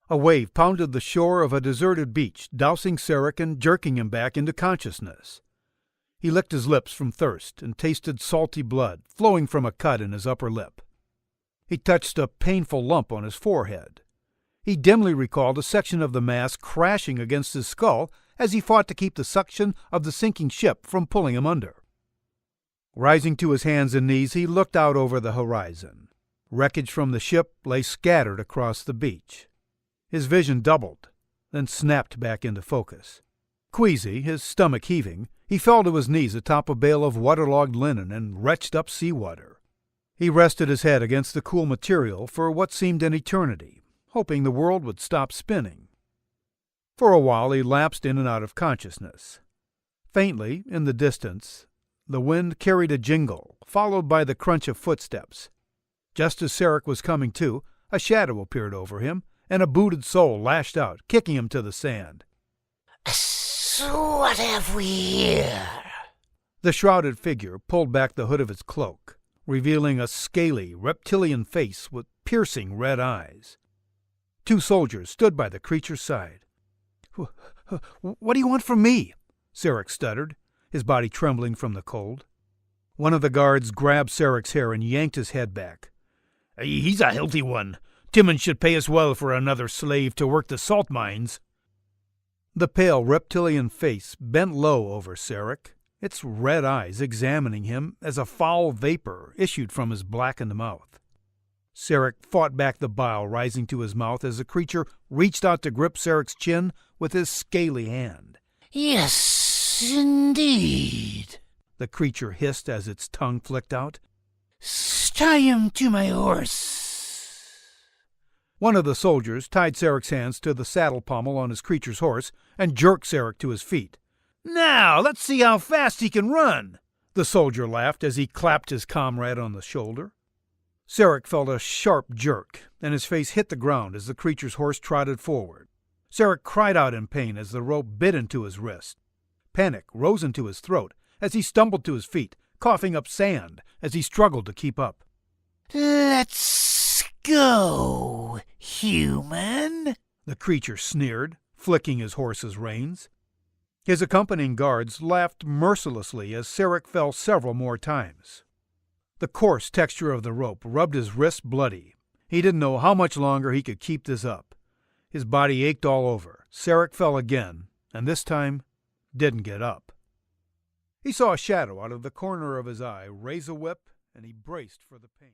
A wave pounded the shore of a deserted beach, dousing Sarac and jerking him back into consciousness. He licked his lips from thirst and tasted salty blood flowing from a cut in his upper lip. He touched a painful lump on his forehead. He dimly recalled a section of the mast crashing against his skull as he fought to keep the suction of the sinking ship from pulling him under. Rising to his hands and knees, he looked out over the horizon. Wreckage from the ship lay scattered across the beach. His vision doubled, then snapped back into focus. Queasy, his stomach heaving, he fell to his knees atop a bale of waterlogged linen and retched up seawater. He rested his head against the cool material for what seemed an eternity, hoping the world would stop spinning. For a while he lapsed in and out of consciousness. Faintly, in the distance, the wind carried a jingle, followed by the crunch of footsteps. Just as Sarac was coming to, a shadow appeared over him, and a booted soul lashed out, kicking him to the sand. "So what have we here?" The shrouded figure pulled back the hood of its cloak, revealing a scaly, reptilian face with piercing red eyes. Two soldiers stood by the creature's side. "What do you want from me?" Sarac stuttered, his body trembling from the cold. One of the guards grabbed Sarac's hair and yanked his head back. "He's a healthy one. Timon should pay us well for another slave to work the salt mines." The pale reptilian face bent low over Sarac, its red eyes examining him as a foul vapor issued from his blackened mouth. Sarac fought back the bile rising to his mouth as the creature reached out to grip Sarac's chin with his scaly hand. "Yes, indeed," the creature hissed as its tongue flicked out. "Tie him to my horse." One of the soldiers tied Sarac's hands to the saddle pommel on his creature's horse and jerked Sarac to his feet. "Now, let's see how fast he can run," the soldier laughed as he clapped his comrade on the shoulder. Sarac felt a sharp jerk, and his face hit the ground as the creature's horse trotted forward. Sarac cried out in pain as the rope bit into his wrist. Panic rose into his throat as he stumbled to his feet, coughing up sand as he struggled to keep up. "Let's go, human," the creature sneered, flicking his horse's reins. His accompanying guards laughed mercilessly as Sarac fell several more times. The coarse texture of the rope rubbed his wrists bloody. He didn't know how much longer he could keep this up. His body ached all over. Sarac fell again, and this time didn't get up. He saw a shadow out of the corner of his eye raise a whip, and he braced for the pain.